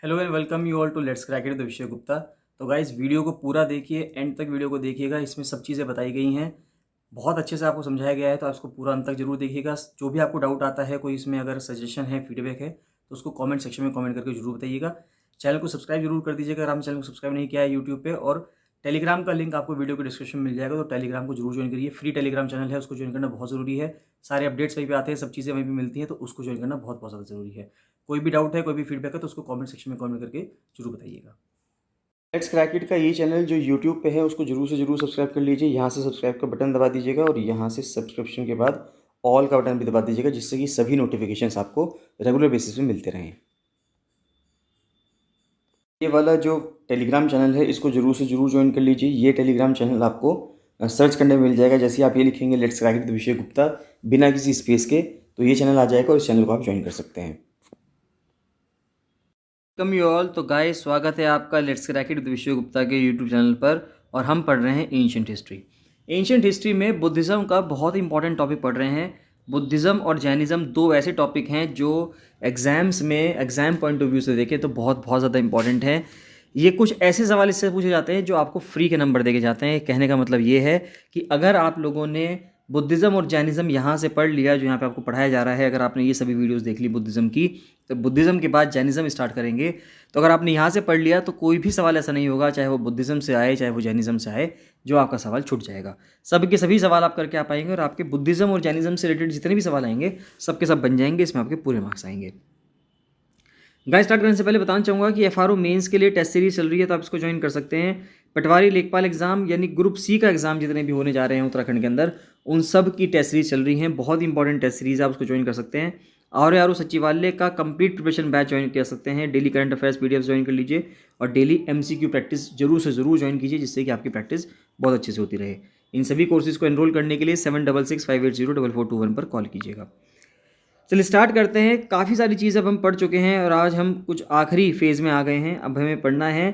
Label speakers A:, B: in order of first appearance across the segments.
A: Hello and welcome you all to let's crack it the विषय गुप्ता। तो guys video को पूरा देखिए, एंड तक वीडियो को देखिएगा। इसमें सब चीज़ें बताई गई हैं, बहुत अच्छे से आपको समझाया गया है, तो आप इसको पूरा अंत तक जरूर देखिएगा। जो भी आपको डाउट आता है, कोई इसमें अगर सजेशन है, फीडबैक है, तो उसको कमेंट सेक्शन में कमेंट करके जरूर बताइएगा। चैनल को सब्सक्राइब जरूर कर दीजिएगा अगर आपने चैनल को सब्सक्राइब नहीं किया है यूट्यूब पे। और टेलीग्राम का लिंक आपको वीडियो के डिस्क्रिप्शन में मिल जाएगा, तो टेलीग्राम को जरूर ज्वाइन करिए। फ्री टेलीग्राम चैनल है, उसको ज्वाइन करना बहुत ज़रूरी है। सारे अपडेट्स वहीं पे आते हैं, सब चीज़ें वहीं पे मिलती हैं, तो उसको ज्वाइन करना बहुत बहुत ज़्यादा ज़रूरी है। कोई भी डाउट है, कोई भी फीडबैक है, तो उसको कमेंट सेक्शन में कमेंट करके जरूर बताइएगा। लेट्स क्रैक इट का ये चैनल जो यूट्यूब पे है, उसको जरूर से जरूर सब्सक्राइब कर लीजिए। यहाँ से सब्सक्राइब का बटन दबा दीजिएगा और यहाँ से सब्सक्रिप्शन के बाद ऑल का बटन भी दबा दीजिएगा, जिससे कि सभी नोटिफिकेशंस आपको रेगुलर बेसिस पे मिलते रहें। ये वाला जो टेलीग्राम चैनल है, इसको जरूर से जरूर ज्वाइन कर लीजिए। ये टेलीग्राम चैनल आपको सर्च करने में मिल जाएगा। जैसे ही आप ये लिखेंगे लेट्स क्रैक इट द विषय गुप्ता बिना किसी स्पेस के, तो ये चैनल आ जाएगा और इस चैनल को आप ज्वाइन कर सकते हैं। Welcome you all. तो गाइस, स्वागत है आपका लेट्स क्रैक इट विद विषय गुप्ता के यूट्यूब चैनल पर। और हम पढ़ रहे हैं एंशिएंट हिस्ट्री। एंशिएंट हिस्ट्री में बुद्धिज़्म का बहुत इंपॉर्टेंट टॉपिक पढ़ रहे हैं। बुद्धिज़्म और जैनिज़्म दो ऐसे टॉपिक हैं जो एग्जाम्स में एग्जाम पॉइंट ऑफ व्यू से देखें तो बहुत बहुत ज़्यादा इंपॉर्टेंट है। ये कुछ ऐसे सवाल इससे पूछे जाते हैं जो आपको फ्री के नंबर देके जाते हैं। कहने का मतलब ये है कि अगर आप लोगों ने बुद्धिज़्म और जैनिज़्म यहाँ से पढ़ लिया, जो यहाँ पे आपको पढ़ाया जा रहा है, अगर आपने ये सभी वीडियोस देख ली बुद्धिज़्म की, तो बुद्धिज़्म के बाद जैनिज़्म स्टार्ट करेंगे। तो अगर आपने यहाँ से पढ़ लिया तो कोई भी सवाल ऐसा नहीं होगा, चाहे वो बुद्धिज़्म से आए चाहे वो जैनिज़्म से आए, जो आपका सवाल छूट जाएगा। सब के सभी सवाल आप करके आ पाएंगे और आपके बुद्धिज़्म और जैनिज़्म से रिलेटेड जितने भी सवाल आएंगे सब के सब बन जाएंगे। इसमें आपके पूरे मार्क्स आएंगे। गाइस, स्टार्ट करने से पहले बताना चाहूँगा कि एफआरओ मेंस के लिए टेस्ट सीरीज चल रही है, तो आप इसको ज्वाइन कर सकते हैं। पटवारी लेखपाल एग्जाम यानी ग्रुप सी का एग्जाम जितने भी होने जा रहे हैं उत्तराखंड के अंदर, उन सब की टेस्ट सीरीज चल रही हैं। बहुत इंपॉर्टेंट टेस्ट सीरीज, आप उसको ज्वाइन कर सकते हैं। आर सचिवालय का कंप्लीट प्रिपरेशन बैच ज्वाइन कर सकते हैं। Daily current affairs PDF join कर लीजिए और डेली एमसीक्यू प्रैक्टिस जरूर से जरूर ज्वाइन कीजिए, जिससे कि आपकी प्रैक्टिस बहुत अच्छे से होती रहे। इन सभी कोर्सेज को एनरोल करने के लिए 7665804421 पर कॉल कीजिएगा। चलिए स्टार्ट करते हैं। काफ़ी सारी चीज़ अब हम पढ़ चुके हैं और आज हम कुछ आखिरी फेज़ में आ गए हैं। अब हमें पढ़ना है।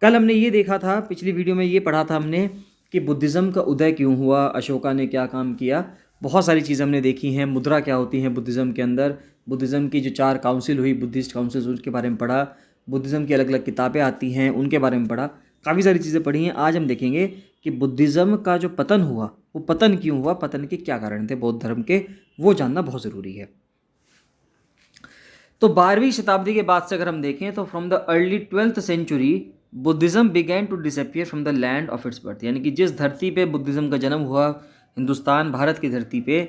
A: कल हमने ये देखा था, पिछली वीडियो में ये पढ़ा था हमने कि बुद्धिज़्म का उदय क्यों हुआ, अशोका ने क्या काम किया। बहुत सारी चीज़ हमने देखी हैं। मुद्रा क्या होती है बुद्धिज़्म के अंदर, बुद्धिज़्म की जो 4 काउंसिल हुई, बुद्धिस्ट काउंसिल, उसके बारे में पढ़ा। बुद्धिज़्म की अलग अलग किताबें आती हैं, उनके बारे में पढ़ा। काफ़ी सारी चीज़ें पढ़ी हैं। आज हम देखेंगे कि बुद्धिज़्म का जो पतन हुआ, वो पतन क्यों हुआ, पतन के क्या कारण थे बौद्ध धर्म के, वो जानना बहुत ज़रूरी है। तो 12वीं शताब्दी के बाद से अगर हम देखें तो from the early 12th century Buddhism began to disappear from the land of its birth. यानी कि जिस धरती पे बुद्धिज़्म का जन्म हुआ, हिंदुस्तान भारत की धरती पे,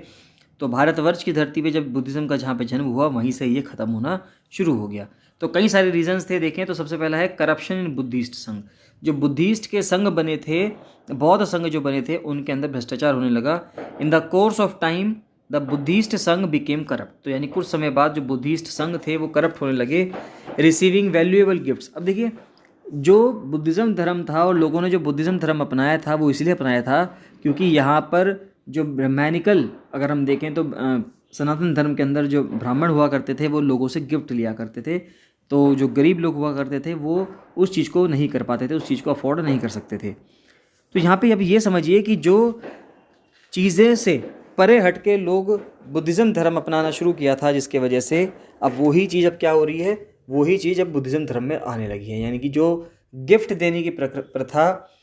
A: तो भारतवर्ष की धरती पे जब बुद्धिज़्म का जहाँ पे जन्म हुआ, वहीं से ये ख़त्म होना शुरू हो गया। तो कई सारे रीजंस थे। देखें तो सबसे पहला है करप्शन इन बुद्धिस्ट संघ। जो बुद्धिस्ट के संघ बने थे, बौद्ध संघ जो बने थे, उनके अंदर भ्रष्टाचार होने लगा। In the course of time the Buddhist संघ बिकेम करप्ट। तो यानी कुछ समय बाद जो बुद्धिस्ट संघ थे वो करप्ट होने लगे। Receiving valuable gifts. अब देखिए, जो बुद्धिज़्म धर्म था और लोगों ने जो बुद्धिज़्म धर्म अपनाया था, वो इसलिए अपनाया था क्योंकि यहाँ पर जो ब्राह्मणिकल, अगर हम देखें तो सनातन धर्म के अंदर जो ब्राह्मण हुआ करते थे वो लोगों से गिफ्ट लिया करते थे। तो जो गरीब लोग हुआ करते थे वो उस चीज़ को नहीं कर पाते थे, उस चीज़ को अफोर्ड नहीं कर सकते थे। तो यहाँ पे अब ये समझिए कि जो चीज़ें से परे हट के लोग बुद्धिज़्म धर्म अपनाना शुरू किया था, जिसके वजह से अब वही चीज़ अब क्या हो रही है, वही चीज़ अब बुद्धिज़्म धर्म में आने लगी है। यानी कि जो गिफ्ट देने की प्रथा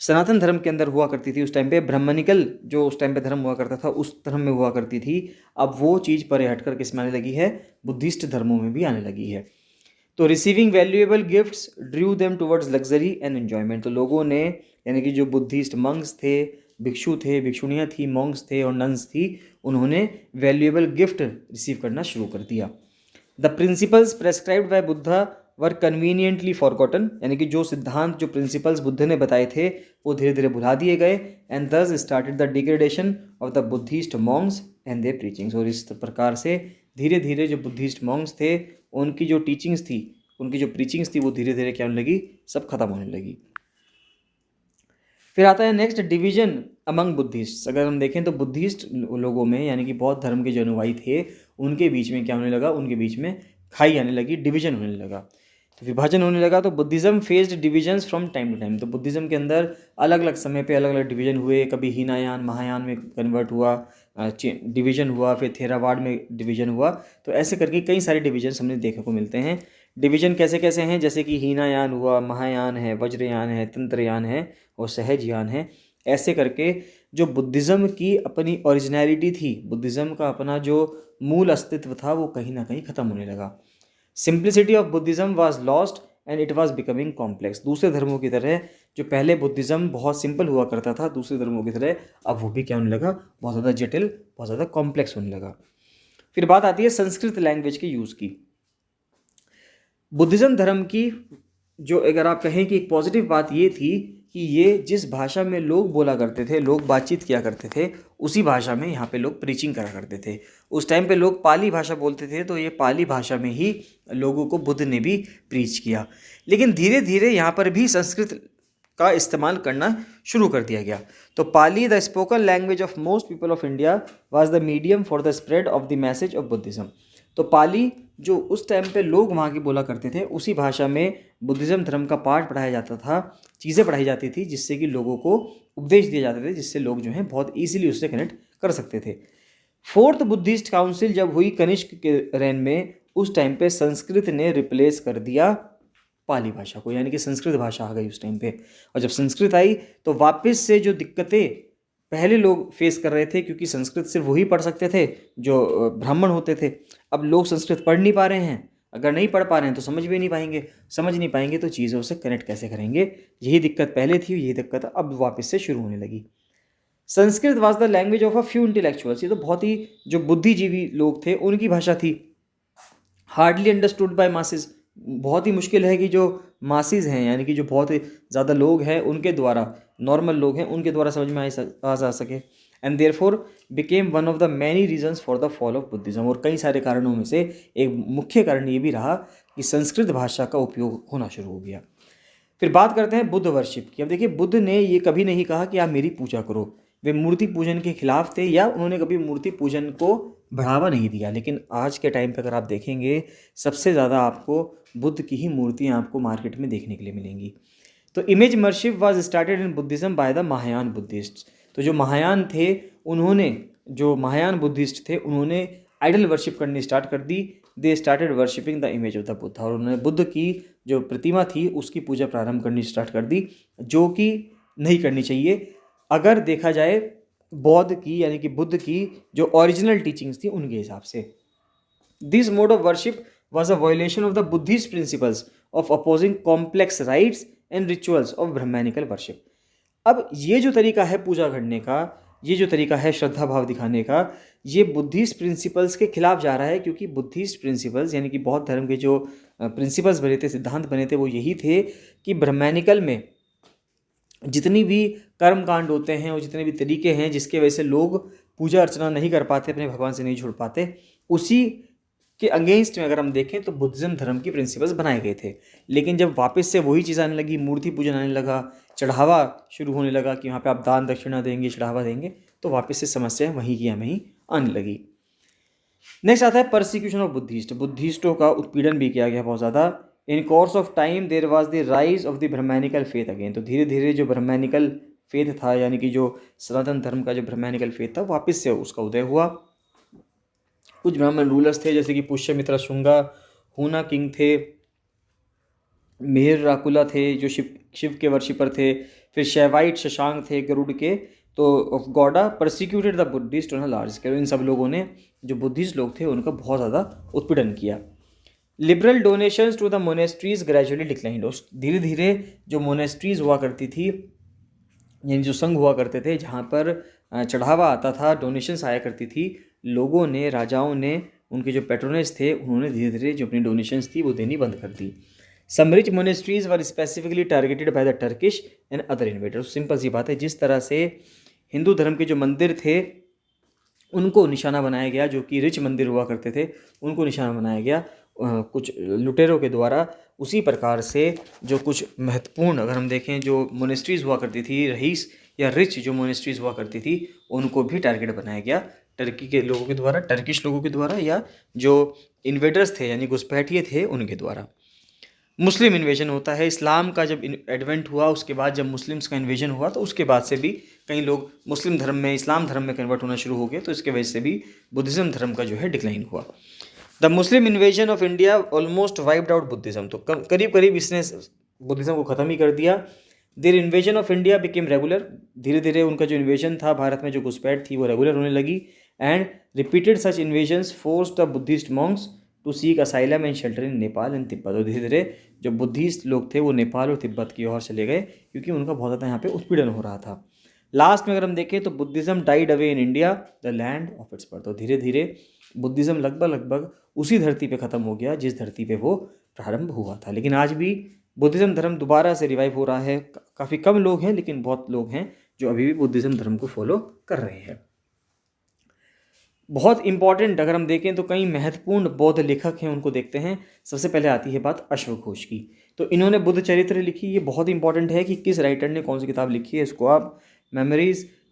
A: सनातन धर्म के अंदर हुआ करती थी उस टाइम पे, ब्राह्मणिकल जो उस टाइम पे धर्म हुआ करता था, उस धर्म में हुआ करती थी, अब वो चीज़ परे हट कर किस में आने लगी है, बुद्धिस्ट धर्मों में भी आने लगी है। तो receiving valuable gifts Drew them towards luxury and enjoyment. तो लोगों ने, यानी कि जो बुद्धिस्ट मंक्स थे, भिक्षु थे, भिक्षुणियाँ थी, मॉन्क्स थे और नन्स थी, उन्होंने वैल्यूएबल गिफ्ट रिसीव करना शुरू कर दिया। The principles prescribed by Buddha were conveniently forgotten. यानी कि जो सिद्धांत, जो प्रिंसिपल्स बुद्ध ने बताए थे, वो धीरे धीरे भुला दिए गए। And thus started the degradation of the Buddhist monks and their preachings. और इस प्रकार से धीरे धीरे जो बुद्धिस्ट मॉन्क्स थे, उनकी जो टीचिंग्स थी, उनकी जो प्रीचिंग्स थी, वो धीरे धीरे क्या होने लगी, सब खत्म होने लगी। फिर आता है नेक्स्ट, डिवीजन अमंग बुद्धिस्ट। अगर हम देखें तो बुद्धिस्ट लोगों में, यानी कि बौद्ध धर्म के जो अनुयायी थे, उनके बीच में क्या होने लगा, उनके बीच में खाई आने लगी, डिवीजन होने लगा, तो विभाजन होने लगा। तो Buddhism faced divisions from time to time. तो बुद्धिज़्म के अंदर अलग अलग समय पे अलग अलग डिवीजन हुए। कभी हीनायान महायान में कन्वर्ट हुआ, डिवीजन हुआ, फिर थेरावाड में डिवीजन हुआ। तो ऐसे करके कई सारे डिविजन्स हमने देखने को मिलते हैं। डिवीजन कैसे कैसे हैं, जैसे कि हीनायान हुआ, महायान है, वज्रयान है, तंत्रयान है और सहजयान है। ऐसे करके जो बुद्धिज़्म की अपनी ओरिजिनलिटी थी, बुद्धिज़्म का अपना जो मूल अस्तित्व था, वो कहीं ना कहीं ख़त्म होने लगा। Simplicity of Buddhism was lost and it was becoming complex. दूसरे धर्मों की तरह जो पहले बुद्धिज़्म बहुत सिंपल हुआ करता था, दूसरे धर्मों की तरह अब वो भी क्या होने लगा, बहुत ज़्यादा जटिल, बहुत ज़्यादा कॉम्प्लेक्स होने लगा। फिर बात आती है संस्कृत लैंग्वेज के यूज़ की। बुद्धिज़्म धर्म की जो, अगर आप कहें कि एक पॉजिटिव बात ये थी कि ये जिस भाषा में लोग बोला करते थे, लोग बातचीत किया करते थे, उसी भाषा में यहाँ पे लोग प्रीचिंग करा करते थे। उस टाइम पे लोग पाली भाषा बोलते थे, तो ये पाली भाषा में ही लोगों को बुद्ध ने भी प्रीच किया। लेकिन धीरे धीरे यहाँ पर भी संस्कृत का इस्तेमाल करना शुरू कर दिया गया। तो Pali, the spoken language of most people of India, was the medium for the spread of the message of Buddhism. तो पाली जो उस टाइम पे लोग वहाँ की बोला करते थे, उसी भाषा में बुद्धिज़्म धर्म का पाठ पढ़ाया जाता था, चीज़ें पढ़ाई जाती थी, जिससे कि लोगों को उपदेश दिए जाते थे, जिससे लोग जो हैं बहुत ईजिली उससे कनेक्ट कर सकते थे। फोर्थ बुद्धिस्ट काउंसिल जब हुई कनिष्क के रेन में, उस टाइम पे संस्कृत ने रिप्लेस कर दिया पाली भाषा को, यानी कि संस्कृत भाषा आ गई उस टाइम पे। और जब संस्कृत आई तो वापस से जो दिक्कतें पहले लोग फेस कर रहे थे, क्योंकि संस्कृत सिर्फ वही पढ़ सकते थे जो ब्राह्मण होते थे, अब लोग संस्कृत पढ़ नहीं पा रहे हैं, अगर नहीं पढ़ पा रहे हैं तो समझ भी नहीं पाएंगे, समझ नहीं पाएंगे तो चीज़ों से कनेक्ट कैसे करेंगे। यही दिक्कत पहले थी, यही दिक्कत अब वापस से शुरू होने लगी। Sanskrit was the language of a few intellectuals, ये तो बहुत ही जो बुद्धिजीवी लोग थे उनकी भाषा थी। हार्डली अंडरस्टूड बाय मासेस, बहुत ही मुश्किल है कि जो मासेस हैं, यानी कि जो बहुत ही ज़्यादा लोग हैं उनके द्वारा, नॉर्मल लोग हैं उनके द्वारा समझ में आ जा सके। And therefore became one of the many reasons for the fall of Buddhism. और कई सारे कारणों में से एक मुख्य कारण ये भी रहा कि संस्कृत भाषा का उपयोग होना शुरू हो गया। फिर बात करते हैं बुद्ध वर्शिप की। अब देखिए, बुद्ध ने ये कभी नहीं कहा कि आप मेरी पूजा करो, वे मूर्ति पूजन के खिलाफ थे, या उन्होंने कभी मूर्ति पूजन को बढ़ावा नहीं दिया। लेकिन आज के टाइम पे अगर आप देखेंगे, सबसे ज़्यादा आपको बुद्ध की ही मूर्तियाँ आपको मार्केट में देखने के लिए मिलेंगी। तो image worship was started in Buddhism by the Mahayana Buddhist. तो जो महायान थे, उन्होंने, जो महायान बुद्धिस्ट थे, उन्होंने आइडल वर्शिप करनी स्टार्ट कर दी। They started worshipping the image of the Buddha, और उन्होंने बुद्ध की जो प्रतिमा थी उसकी पूजा प्रारंभ करनी स्टार्ट कर दी, जो कि नहीं करनी चाहिए अगर देखा जाए बौद्ध की, यानी कि बुद्ध की जो ओरिजिनल टीचिंग्स थी उनके हिसाब से। This mode of worship was a violation of the Buddhist principles of opposing complex rites and rituals of Brahmanical worship. अब ये जो तरीका है पूजा करने का, ये जो तरीका है श्रद्धा भाव दिखाने का, ये बुद्धिस्ट प्रिंसिपल्स के खिलाफ जा रहा है। क्योंकि बुद्धिस्ट प्रिंसिपल्स, यानी कि बौद्ध धर्म के जो प्रिंसिपल्स बने थे, सिद्धांत बने थे, वो यही थे कि ब्रह्मैनिकल में जितनी भी कर्म कांड होते हैं और जितने भी तरीके हैं जिसके वजह से लोग पूजा अर्चना नहीं कर पाते, अपने भगवान से नहीं जुड़ पाते, उसी के अगेंस्ट में अगर हम देखें तो बुद्धिज्म धर्म की प्रिंसिपल्स बनाए गए थे। लेकिन जब वापस से वही चीज़ आने लगी, मूर्ति पूजन आने लगा, चढ़ावा शुरू होने लगा कि वहाँ पे आप दान दक्षिणा देंगे, चढ़ावा देंगे, तो वापस से समस्या वहीं की वहीं आने लगी। नेक्स्ट आता है परसिक्यूशन ऑफ बुद्धिस्ट। बुद्धिस्टों का उत्पीड़न भी किया गया बहुत ज़्यादा। In course of time there was the rise of the Brahmanical faith again. तो धीरे धीरे जो ब्रह्मैनिकल फेथ था, यानी कि जो सनातन धर्म का जो ब्रह्मैनिकल फेथ था, वापस से उसका उदय हुआ। कुछ ब्राह्मण रूलर्स थे, जैसे कि पुष्यमित्र शुंगा, हुना किंग थे, मेहर राकुला थे जो शिव के वर्शिपर थे, फिर शैवाइट शशांक थे गरुड़ के। तो Gauda persecuted the Buddhist on a large scale. इन सब लोगों ने, जो बुद्धिस्ट लोग थे, उनका बहुत ज़्यादा उत्पीड़न किया। Liberal donations to the monasteries gradually declined. धीरे धीरे जो मोनेस्ट्रीज हुआ करती थी, यानी जो संघ हुआ करते थे जहाँ पर चढ़ावा आता था, डोनेशंस आया करती थी, लोगों ने, राजाओं ने, उनके जो पैट्रोनेज थे, उन्होंने धीरे धीरे जो अपनी डोनेशंस थी वो देनी बंद कर दी। Some rich monasteries were specifically targeted by the Turkish and other invaders. Simple सी बात है, जिस तरह से हिंदू धर्म के जो मंदिर थे उनको निशाना बनाया गया, जो कि रिच मंदिर हुआ करते थे उनको निशाना बनाया गया कुछ लुटेरों के द्वारा। उसी प्रकार से जो कुछ महत्वपूर्ण, अगर हम देखें, जो मोनेस्ट्रीज हुआ करती थी, रईस या रिच जो मोनेस्ट्रीज हुआ करती थी, उनको भी टारगेट बनाया गया टर्की के लोगों के द्वारा, टर्किश लोगों के द्वारा, या जो इन्वेडर्स थे यानी घुसपैठिए थे उनके द्वारा। मुस्लिम इन्वेजन होता है। इस्लाम का जब एडवेंट हुआ, उसके बाद जब मुस्लिम्स का इन्वेजन हुआ, तो उसके बाद से भी कई लोग मुस्लिम धर्म में, इस्लाम धर्म में कन्वर्ट होना शुरू हो गए। तो इसके वजह से भी बुद्धिज़्म धर्म का जो है डिक्लाइन हुआ। The Muslim invasion of India almost wiped out Buddhism, तो करीब करीब इसने बुद्धिज्म को ख़त्म ही कर दिया। Their invasion of India became regular, धीरे धीरे उनका जो इन्वेजन था भारत में, जो घुसपैठ थी वो रेगुलर होने लगी। And repeated such invasions force the Buddhist monks to seek asylum and shelter in Nepal and Tibet. और धीरे धीरे जो बुद्धिस्ट लोग थे वो नेपाल और तिब्बत की ओर चले गए, क्योंकि उनका बहुत ज़्यादा यहाँ पे उत्पीड़न हो रहा था। लास्ट में अगर हम देखें तो Buddhism died away in India the land of its birth. तो धीरे धीरे बुद्धिज्म लगभग उसी धरती पे ख़त्म हो गया जिस धरती पे वो प्रारंभ हुआ था। लेकिन आज भी बुद्धिज्म धर्म दोबारा से रिवाइव हो रहा है। काफ़ी कम लोग हैं, लेकिन बहुत लोग हैं जो अभी भी बुद्धिज्म धर्म को फॉलो कर रहे हैं। बहुत इंपॉर्टेंट अगर हम देखें तो कई महत्वपूर्ण बौद्ध लेखक हैं, उनको देखते हैं। सबसे पहले आती है बात अश्वघोष की। तो इन्होंने बुद्ध चरित्र लिखी। ये बहुत इंपॉर्टेंट है कि किस राइटर ने कौन सी किताब लिखी है।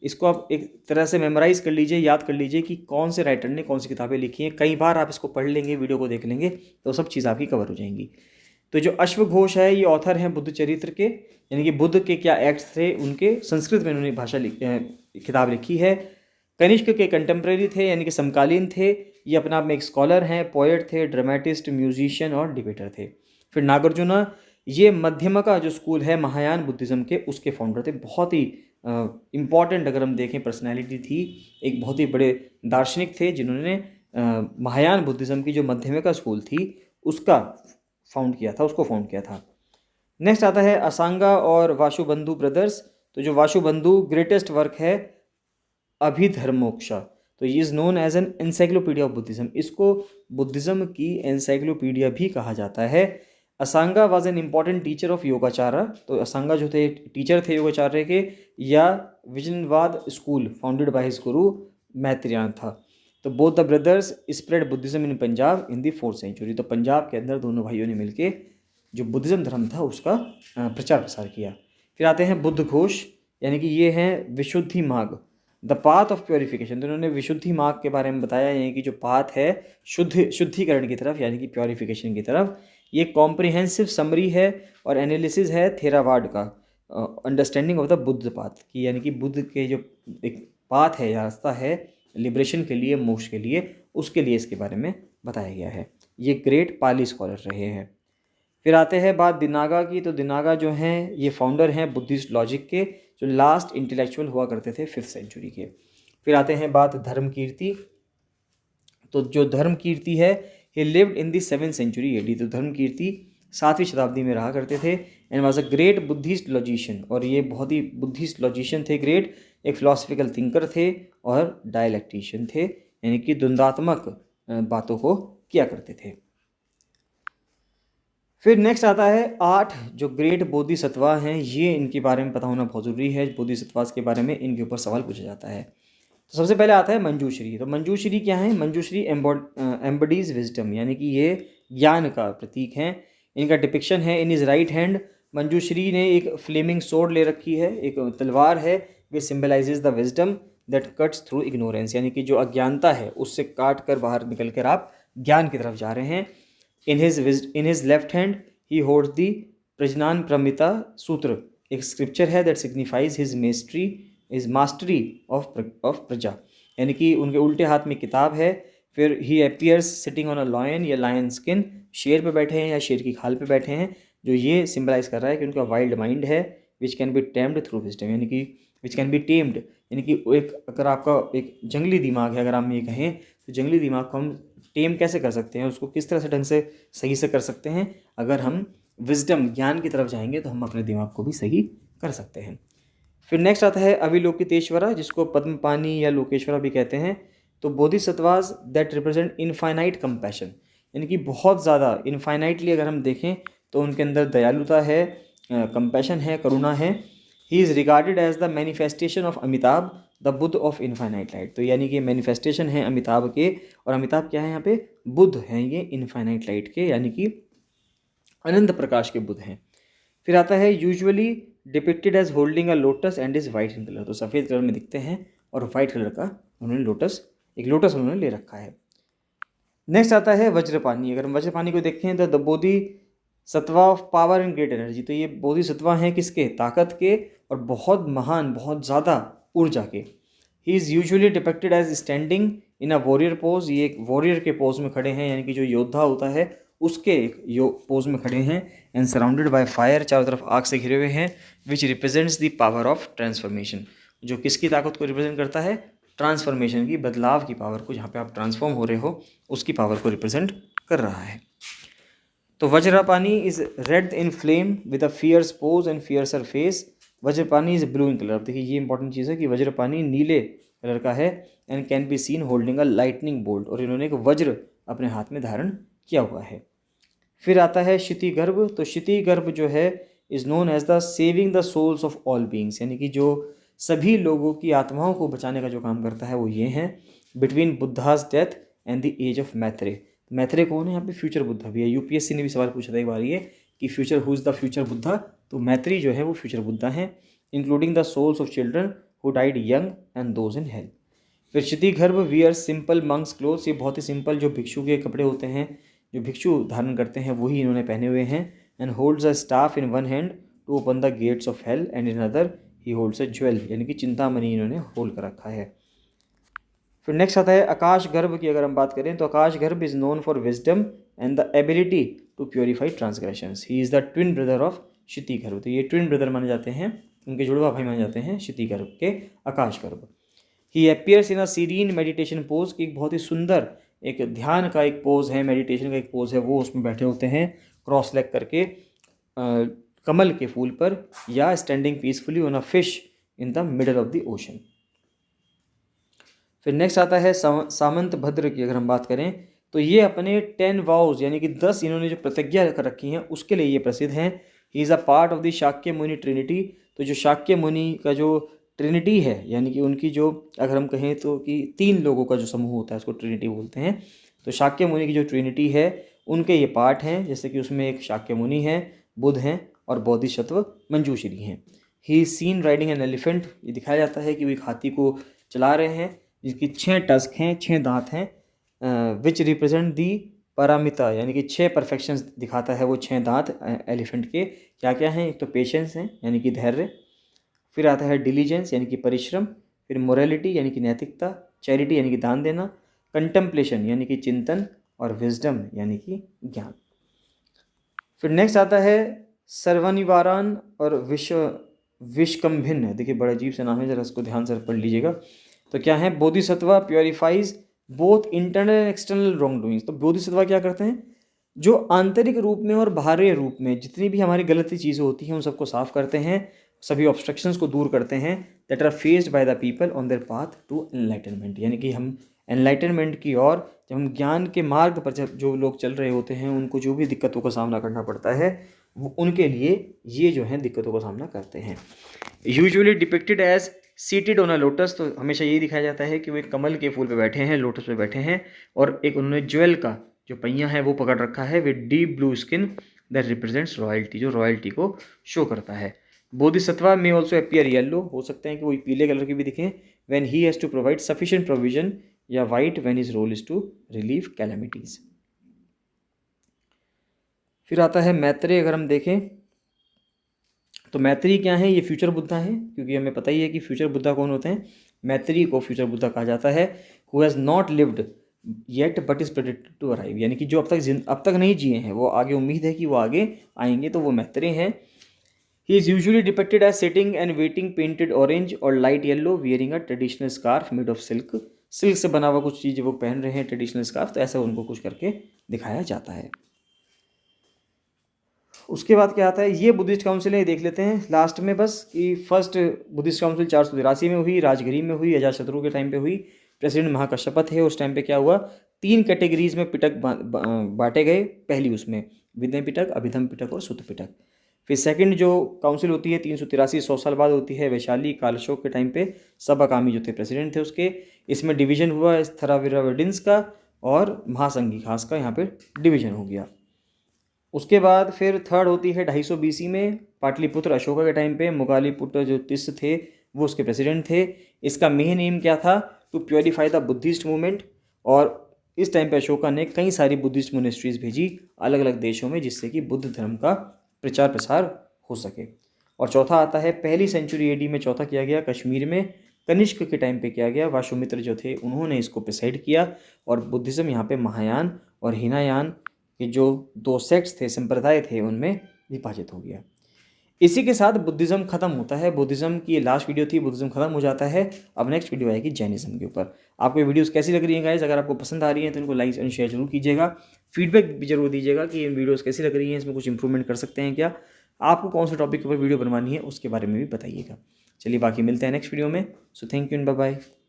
A: इसको आप एक तरह से मेमोराइज कर लीजिए, याद कर लीजिए कि कौन से राइटर ने कौन सी किताबें लिखी हैं। कई बार आप इसको पढ़ लेंगे, वीडियो को देख लेंगे, तो सब चीज़ आपकी कवर हो जाएंगी। तो जो अश्वघोष है ये ऑथर हैं बुद्ध चरित्र के, यानी कि बुद्ध के क्या एक्ट्स थे उनके, संस्कृत में उन्होंने किताब लिखी है। कनिष्क के कंटेम्प्रेरी थे, यानी कि समकालीन थे। ये अपने आप में एक स्कॉलर हैं, पोएट थे, ड्रामेटिस्ट, म्यूजिशियन और डिबेटर थे। फिर नागार्जुना, ये मध्यमका जो स्कूल है महायान बुद्धिज़्म के, उसके फाउंडर थे। बहुत ही इम्पॉर्टेंट अगर हम देखें पर्सनैलिटी थी, एक बहुत ही बड़े दार्शनिक थे जिन्होंने महायान बुद्धिज़्म की जो मध्यमका स्कूल थी उसको फाउंड किया था। नेक्स्ट आता है असांगा और वाशुबंधु ब्रदर्स। तो जो वाशुबंधु ग्रेटेस्ट वर्क है अभिधर्मोक्षा, तो ये is known as an encyclopedia of Buddhism. इसको बुद्धिज़्म की एनसाइक्लोपीडिया भी कहा जाता है। Asanga was an important teacher of Yogacharya. तो असांगा जो थे टीचर थे योगाचार्य के, या Vijnanavada school founded by his guru Maitreyan था। तो both the brothers spread Buddhism in Punjab in the 4th century. तो पंजाब के अंदर दोनों भाइयों ने मिलकर जो बुद्धिज़्म धर्म था उसका प्रचार प्रसार किया। फिर आते हैं बुद्ध घोष, यानी कि ये हैं विशुद्धि मार्ग, द पाथ ऑफ प्योरिफिकेशन। तो उन्होंने विशुद्धि मार्ग के बारे में बताया, यानी कि जो पाथ है शुद्धिकरण की तरफ, यानी कि प्योरिफिकेशन की तरफ। ये कॉम्प्रिहेंसिव समरी है और एनालिसिस है थेरावाड का understanding of the Buddha path की, यानी कि बुद्ध के जो एक पाथ है या रास्ता है लिबरेशन के लिए, मोक्ष के लिए, उसके लिए इसके बारे में बताया गया है। ये ग्रेट पाली स्कॉलर रहे हैं। फिर आते हैं बात दिनागा की। तो दिनागा जो हैं ये फाउंडर हैं बुद्धिस्ट लॉजिक के, जो लास्ट इंटेलेक्चुअल हुआ करते थे 5th सेंचुरी के। फिर आते हैं बात धर्मकीर्ति। तो जो धर्मकीर्ति है he lived in the 7th century AD। तो धर्मकीर्ति 7वीं शताब्दी में रहा करते थे and was a great Buddhist logician. और ये बहुत ही बुद्धिस्ट लॉजिशियन थे, ग्रेट एक फिलोसफिकल थिंकर थे और डायलेक्टिशियन थे, यानी कि द्वंद्वात्मक बातों को किया करते थे। फिर नेक्स्ट आता है 8 जो ग्रेट बोधिसत्वा हैं, ये इनके बारे में पता होना बहुत ज़रूरी है। बोधिसत्वास के बारे में इनके ऊपर सवाल पूछा जाता है। तो सबसे पहले आता है मंजूश्री। तो मंजूश्री क्या है? मंजूश्री एम्बडीज विजडम, यानी कि ये ज्ञान का प्रतीक हैं। इनका डिपिक्शन है in is right hand. Manjushri ने एक फ्लेमिंग सोर्ड ले रखी है, एक तलवार है, which symbolises the wisdom that cuts through ignorance, यानी कि जो अज्ञानता है उससे काट कर बाहर निकल कर आप ज्ञान की तरफ जा रहे हैं। In his left hand he holds the प्रजनान Pramita सूत्र, एक स्क्रिप्चर है that signifies his mastery of प्रजा, यानी कि उनके उल्टे हाथ में किताब है। फिर he appears sitting on a lion या lion skin, शेर पे बैठे हैं या शेर की खाल पे बैठे हैं, जो ये सिम्बलाइज कर रहा है कि उनका वाइल्ड माइंड है which can be tamed through wisdom, यानी कि which can be tamed, यानी कि एक अगर आपका एक जंगली दिमाग है, अगर हम ये कहें तो जंगली दिमाग को हम टेम कैसे कर सकते हैं, उसको किस तरह से ढंग से सही से कर सकते हैं। अगर हम विजडम ज्ञान की तरफ जाएंगे तो हम अपने दिमाग को भी सही कर सकते हैं। फिर नेक्स्ट आता है अविलोकितेश्वरा, जिसको पद्मपानी या लोकेश्वरा भी कहते हैं। तो Bodhisattvas that represent infinite compassion, यानी कि बहुत ज़्यादा इनफाइनाइटली अगर हम देखें तो उनके अंदर दयालुता है, कंपैशन है, करुणा है। He is regarded as the manifestation of Amitabha the Buddha of infinite light. तो यानी कि मैनिफेस्टेशन है अमिताभ के, और अमिताभ क्या है यहाँ पे? बुद्ध हैं ये इनफाइनाइट लाइट के, यानी कि अनंत प्रकाश के बुद्ध हैं। फिर आता है usually depicted as holding a lotus and is white in colour. तो सफ़ेद कलर में दिखते हैं और वाइट कलर का उन्होंने एक लोटस उन्होंने ले रखा है। नेक्स्ट आता है वज्रपानी। अगर हम वज्रपानी को देखें तो the Bodhisattva of power and great energy. तो ये बोधिसत्वा हैं किसके? ताकत के और बहुत महान, बहुत ज़्यादा ऊर्जा के। He is usually depicted as standing in a warrior pose, ये एक वॉरियर के पोज में खड़े हैं, यानी कि जो योद्धा होता है उसके एक पोज में खड़े हैं। एंड सराउंडेड बाय फायर, चारों तरफ आग से घिरे हुए हैं। विच represents the power of transformation, जो किसकी ताकत को रिप्रेजेंट करता है? ट्रांसफॉर्मेशन की, बदलाव की पावर को, जहाँ पे आप ट्रांसफॉर्म हो रहे हो उसकी पावर को रिप्रेजेंट कर रहा है। तो Vajrapani is red in flame with a fierce pose and fiercer face. Vajrapani is blue in colour. देखिए ये इंपॉर्टेंट चीज़ है कि वज्रपानी नीले कलर का है। And can be seen holding a lightning bolt, और इन्होंने एक वज्र अपने हाथ में धारण किया हुआ है। फिर आता है क्षितिगर्भ। तो क्षितिगर्भ जो है is known as the saving the souls of all beings, यानी कि जो सभी लोगों की आत्माओं को बचाने का जो काम करता है वो ये हैं। Between Buddha's death and the age of Maitreya. Maitreya कौन है? यहाँ पे फ्यूचर बुद्धा भी है। यूपीएससी ने भी सवाल पूछा था एक बार ये कि future who is the future Buddha, तो मैत्रेय जो है वो फ्यूचर बुद्धा हैं। Including the souls of children who died young and those in hell. फिर Kshitigarbha wear simple monks clothes, ये बहुत ही सिंपल जो भिक्षु के कपड़े होते हैं, जो भिक्षु धारण करते हैं वही इन्होंने पहने हुए हैं। And holds a staff in one hand to open the gates of hell and in other he holds a jewel, यानी कि चिंतामणि इन्होंने होल्ड कर रखा है। फिर नेक्स्ट आता है आकाश गर्भ की। अगर हम बात करें तो Akashagarbha is known for wisdom and the ability to purify transgressions. He is the twin brother of Kshitigarbha. तो ये ट्विन ब्रदर माने जाते हैं, उनके जुड़वा भाई माने जाते हैं क्षितिगर्भ के आकाश गर्भ। He appears in a serine meditation pose, की एक बहुत ही सुंदर एक ध्यान का एक पोज है, मेडिटेशन का एक पोज है, वो उसमें बैठे होते हैं क्रॉस लेग करके कमल के फूल पर, या standing peacefully on a fish in the middle of the ocean. फिर नेक्स्ट आता है सामंत भद्र की। अगर हम बात करें तो ये अपने 10 वाउज, यानी कि 10 इन्होंने जो प्रतिज्ञा कर रखी हैं उसके लिए ये प्रसिद्ध हैं। He is a part of the Shakya मुनि ट्रिनिटी। तो जो शाक्य मुनि का जो ट्रिनिटी है, यानी कि उनकी जो, अगर हम कहें तो कि 3 लोगों का जो समूह होता है उसको ट्रिनिटी बोलते हैं। तो शाक्य मुनि की जो ट्रिनिटी है उनके ये पार्ट हैं, जैसे कि उसमें एक शाक्य मुनि हैं, बुद्ध हैं और बोधिसत्व मंजूश्री हैं। He is seen riding an elephant, ये दिखाया जाता है कि वो एक हाथी को चला रहे हैं जिसकी 6 टस्क हैं, 6 दांत हैं। विच रिप्रेजेंट दी पारामिता, यानी कि 6 परफेक्शंस दिखाता है वो 6 दांत एलिफेंट के। क्या क्या हैं? एक तो पेशेंस हैं, यानी कि धैर्य। फिर आता है डिलीजेंस, यानी कि परिश्रम। फिर मोरालिटी, यानी कि नैतिकता। चैरिटी, यानी कि दान देना। कंटेम्पलेशन, यानी कि चिंतन। और विजडम, यानी कि ज्ञान। फिर नेक्स्ट आता है सर्वनिवारण और विश्कम्भिन्न। देखिए बड़ा अजीब सा नाम है, जरा इसको ध्यान से पढ़ लीजिएगा। तो क्या है? Bodhisattva purifiers both internal and external wrong doings. तो बोधिसत्वा क्या करते हैं? जो आंतरिक रूप में और बाहरी रूप में जितनी भी हमारी गलती चीज़ें होती हैं उन सबको साफ करते हैं, सभी ऑब्स्ट्रक्शंस को दूर करते हैं। That are faced by the people on their path to enlightenment, यानी कि हम एनलाइटनमेंट की ओर, जब हम ज्ञान के मार्ग पर जब जो लोग चल रहे होते हैं उनको जो भी दिक्कतों का सामना करना पड़ता है वो उनके लिए ये जो है दिक्कतों का सामना करते हैं। Usually depicted as seated on a lotus. तो हमेशा यही दिखाया जाता है कि वो एक कमल के फूल पे बैठे हैं, लोटस पे बैठे हैं, और एक उन्होंने ज्वेल का जो पहिया है वो पकड़ रखा है with deep blue skin that represents royalty, जो रॉयल्टी को शो करता है। बोधिसत्वा में ऑल्सो अपीयर येलो, हो सकते हैं कि वो पीले कलर के भी दिखें। When he has to provide sufficient provision, या white when his role is to relieve calamities. फिर आता है मैत्रेय। अगर हम देखें तो मैत्रेय क्या है? ये फ्यूचर बुद्धा है, क्योंकि हमें पता ही है कि फ्यूचर बुद्धा कौन होते हैं। मैत्रेय को फ्यूचर बुद्धा कहा जाता है। Who has not lived yet but is predicted to arrive, यानी कि जो अब तक नहीं जिए हैं, वो आगे उम्मीद है कि वो आगे आएंगे, तो वो मैत्रेय हैं। He is usually depicted as sitting and waiting, painted orange और light yellow, wearing a traditional scarf made of silk. Silk से बना हुआ कुछ चीज़ वो पहन रहे हैं, ट्रेडिशनल स्कार्फ, तो ऐसा उनको कुछ करके दिखाया जाता है। उसके बाद क्या आता है? ये बुद्धिस्ट काउंसिल है, देख लेते हैं लास्ट में बस, कि फर्स्ट बुद्धिस्ट काउंसिल 483 में हुई, राजगिरी में हुई, अजातशत्रु के टाइम पे हुई। प्रेसिडेंट महाकश्यप थे उस टाइम पे। क्या हुआ? 3 कैटेगरीज में पिटक बांटे गए। पहली उसमें विनय पिटक, अभिधम पिटक और सुत पिटक। फिर सेकंड जो काउंसिल होती है 383, 100 साल बाद होती है, वैशाली काल अशोक के टाइम पे। सबकामी जो थे प्रेसिडेंट थे उसके, इसमें डिवीजन हुआ स्थराविरावडिन्स का और महासंघी खास का, यहाँ पे डिवीजन हो गया। उसके बाद फिर थर्ड होती है 250 BC में, पाटलिपुत्र अशोका के टाइम पे। मुगालिपुत्र जो तिस थे वो उसके प्रेसिडेंट थे। इसका मेन एम क्या था? To purify the Buddhist movement. और इस टाइम पे अशोका ने कई सारी बुद्धिस्ट मोनेस्ट्रीज भेजी अलग अलग देशों में, जिससे कि बुद्ध धर्म का प्रचार प्रसार हो सके। और चौथा आता है 1ली सेंचुरी AD में, चौथा किया गया कश्मीर में कनिष्क के टाइम पे किया गया। वाशुमित्र जो थे उन्होंने इसको प्रिसाइड किया और बुद्धिज़्म यहाँ पे महायान और हीनायान के जो दो सेक्ट्स थे, संप्रदाय थे, उनमें विभाजित हो गया। इसी के साथ बुद्धिज़्म खत्म होता है। बुद्धिज़्म की ये लास्ट वीडियो थी, बुद्धिज़्म खत्म हो जाता है। अब नेक्स्ट वीडियो आएगी जैनिज़्म के ऊपर। आपको ये वीडियोस कैसी लग रही हैं गाइस? अगर आपको पसंद आ रही हैं तो इनको लाइक एंड शेयर जरूर कीजिएगा। फीडबैक भी जरूर दीजिएगा कि ये वीडियोस कैसी लग रही हैं, इसमें कुछ इंप्रूवमेंट कर सकते हैं क्या, आपको कौन से टॉपिक के ऊपर वीडियो बनवानी है उसके बारे में भी बताइएगा। चलिए बाकी मिलते हैं नेक्स्ट वीडियो में। So thank you and bye bye.